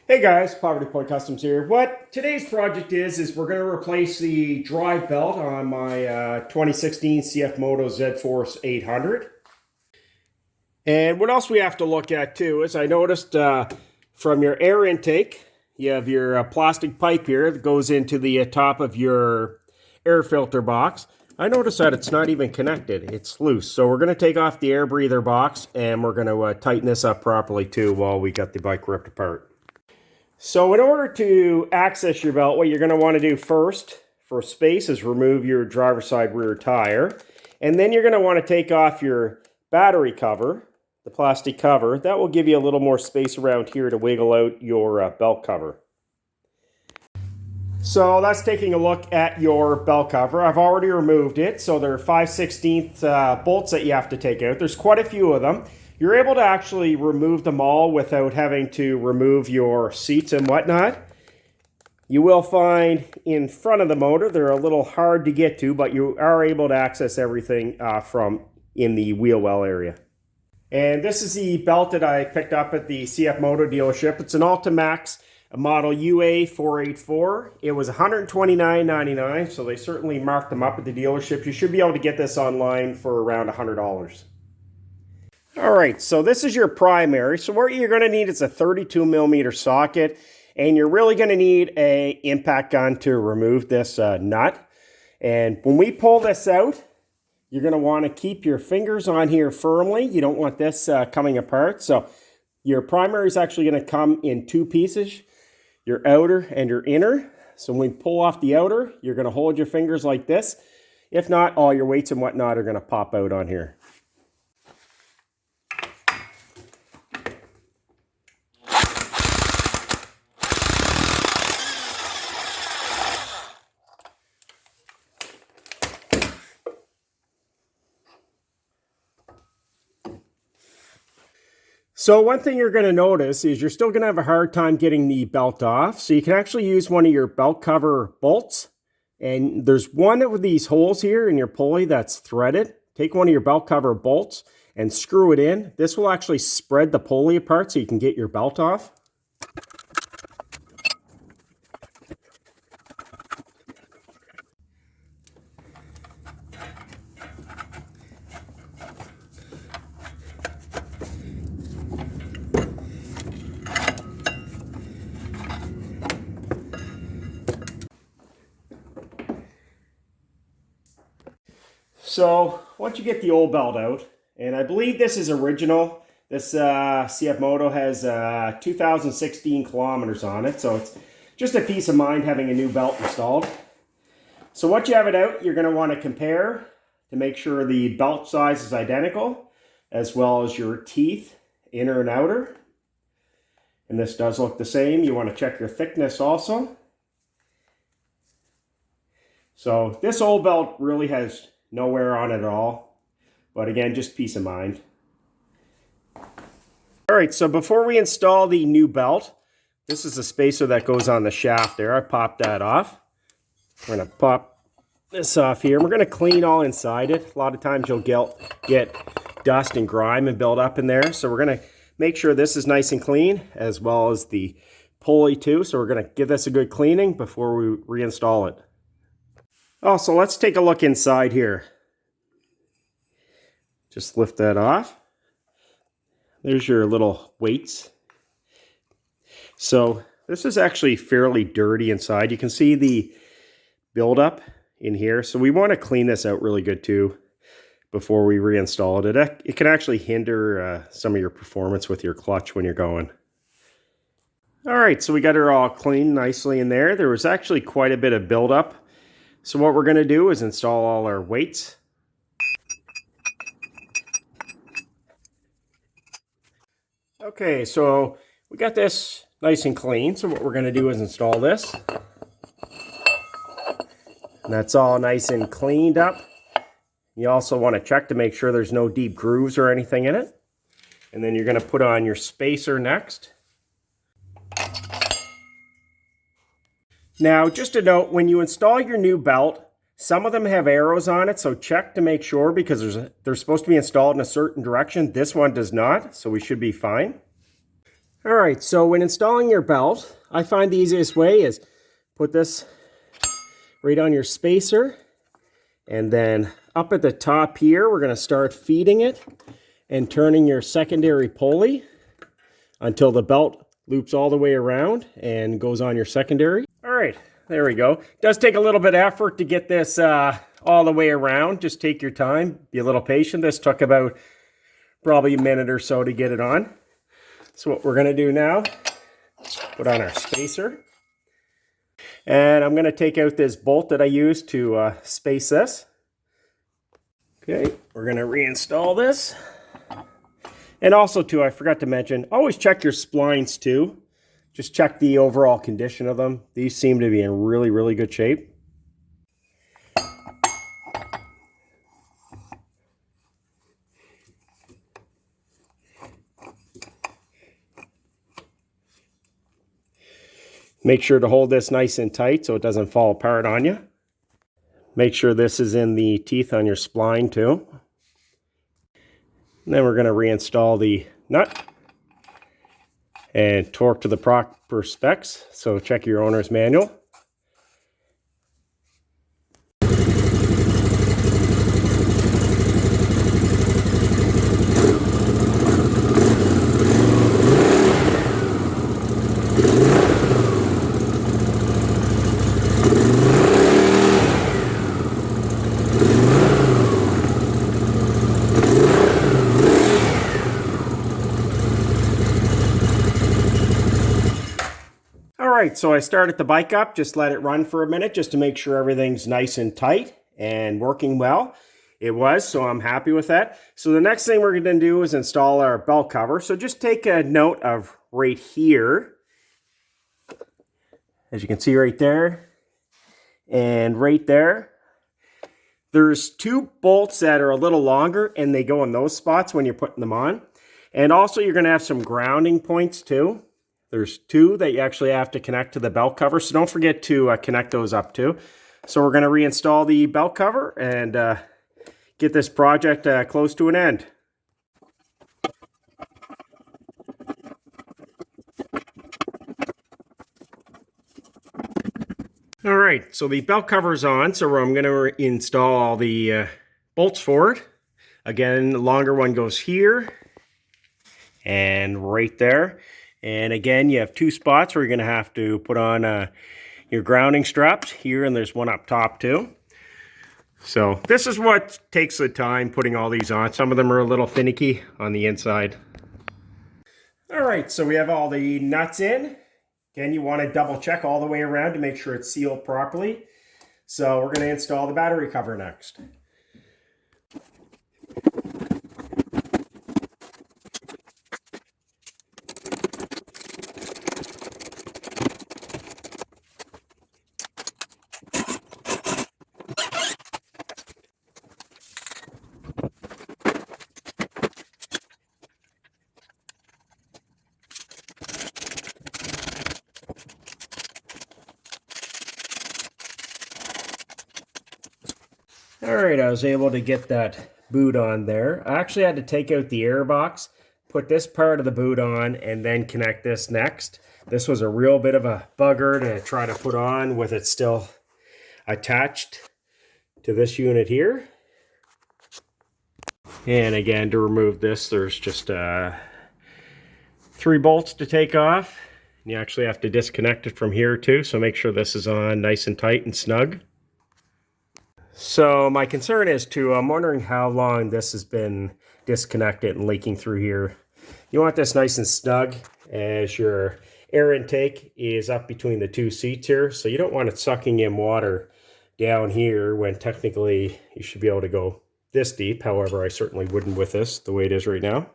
Hey guys, Poverty Point Customs here. What today's project is we're going to replace the drive belt on my 2016 Cfmoto Zforce 800. And what else we have to look at too is I noticed from your air intake, you have your plastic pipe here that goes into the top of your air filter box. I noticed that it's not even connected, it's loose. So we're going to take off the air breather box and we're going to tighten this up properly too while we got the bike ripped apart. So in order to access your belt, what you're going to want to do first for space is remove your driver's side rear tire. And then you're going to want to take off your battery cover, the plastic cover. That will give you a little more space around here to wiggle out your belt cover. So that's taking a look at your belt cover. I've already removed it. So there are 5/16 bolts that you have to take out. There's quite a few of them. You're able to actually remove them all without having to remove your seats and whatnot. You will find in front of the motor, they're a little hard to get to, but you are able to access everything from in the wheel well area. And this is the belt that I picked up at the Cfmoto dealership. It's an Ultimax model UA 484. It was $129.99, so they certainly marked them up at the dealership. You should be able to get this online for around $100. Alright, so this is your primary. So what you're going to need is a 32mm socket, and you're really going to need an impact gun to remove this nut. And when we pull this out, you're going to want to keep your fingers on here firmly. You don't want this coming apart. So your primary is actually going to come in two pieces, your outer and your inner. So when we pull off the outer, you're going to hold your fingers like this. If not, all your weights and whatnot are going to pop out on here. So one thing you're going to notice is you're still going to have a hard time getting the belt off. So you can actually use one of your belt cover bolts. And there's one of these holes here in your pulley that's threaded. Take one of your belt cover bolts and screw it in. This will actually spread the pulley apart so you can get your belt off. So once you get the old belt out, and I believe this is original, this Cfmoto has 2016 kilometers on it, so it's just a peace of mind having a new belt installed. So once you have it out, you're going to want to compare to make sure the belt size is identical, as well as your teeth, inner and outer. And this does look the same. You want to check your thickness also. So this old belt really has no wear on it at all, but again, just peace of mind. All right, so before we install the new belt, this is the spacer that goes on the shaft there. I popped that off. We're going to pop this off here. We're going to clean all inside it. A lot of times you'll get dust and grime and build up in there, so we're going to make sure this is nice and clean, as well as the pulley too. So we're going to give this a good cleaning before we reinstall it. Oh, so let's take a look inside here. Just lift that off. There's your little weights. So this is actually fairly dirty inside. You can see the buildup in here. So we want to clean this out really good too before we reinstall it. It can actually hinder some of your performance with your clutch when you're going. All right, so we got her all cleaned nicely in there. There was actually quite a bit of buildup. So what we're going to do is install all our weights. Okay, so we got this nice and clean. So what we're going to do is install this. And that's all nice and cleaned up. You also want to check to make sure there's no deep grooves or anything in it. And then you're going to put on your spacer next. Now, just a note, when you install your new belt, some of them have arrows on it, so check to make sure because they're supposed to be installed in a certain direction. This one does not, so we should be fine. All right, so when installing your belt, I find the easiest way is put this right on your spacer, and then up at the top here, we're going to start feeding it and turning your secondary pulley until the belt loops all the way around and goes on your secondary. All right, there we go. It does take a little bit of effort to get this all the way around. Just take your time, be a little patient. This took about probably a minute or so to get it on. So what we're gonna do now, put on our spacer. And I'm gonna take out this bolt that I used to space this. Okay, we're gonna reinstall this. And also too, I forgot to mention, always check your splines too. Just check the overall condition of them. These seem to be in really, really good shape. Make sure to hold this nice and tight so it doesn't fall apart on you. Make sure this is in the teeth on your spline too. And then we're going to reinstall the nut and torque to the proper specs. So check your owner's manual. Alright, so I started the bike up, just let it run for a minute just to make sure everything's nice and tight and working well. It was, so I'm happy with that. So the next thing we're going to do is install our belt cover. So just take a note of right here. As you can see right there and right there. There's two bolts that are a little longer and they go in those spots when you're putting them on. And also you're going to have some grounding points too. There's two that you actually have to connect to the belt cover, so don't forget to connect those up too. So we're going to reinstall the belt cover and get this project close to an end. All right, so the belt cover is on, so I'm going to install all the bolts for it. Again, the longer one goes here and right there. And again, you have two spots where you're going to have to put on your grounding straps here, and there's one up top too. So this is what takes the time putting all these on. Some of them are a little finicky on the inside. All right, so we have all the nuts in. Again, you want to double check all the way around to make sure it's sealed properly. So we're going to install the battery cover next. All right, I was able to get that boot on there. I actually had to take out the air box, put this part of the boot on, and then connect this next. This was a real bit of a bugger to try to put on with it still attached to this unit here. And again, to remove this, there's just 3 bolts to take off. You actually have to disconnect it from here too, so make sure this is on nice and tight and snug. So my concern is too, I'm wondering how long this has been disconnected and leaking through here. You want this nice and snug as your air intake is up between the 2 seats here. So you don't want it sucking in water down here when technically you should be able to go this deep. However, I certainly wouldn't with this the way it is right now.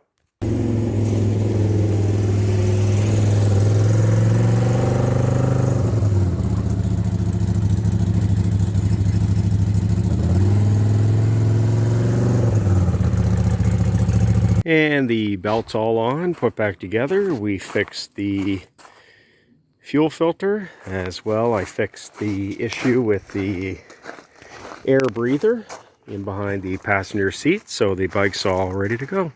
And the belt's all on, put back together. We fixed the fuel filter as well. I fixed the issue with the air breather in behind the passenger seat, so the bike's all ready to go.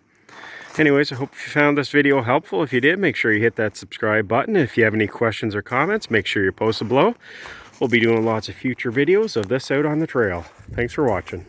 Anyways, I hope you found this video helpful. If you did, make sure you hit that subscribe button. If you have any questions or comments, make sure you post them below. We'll be doing lots of future videos of this out on the trail. Thanks for watching.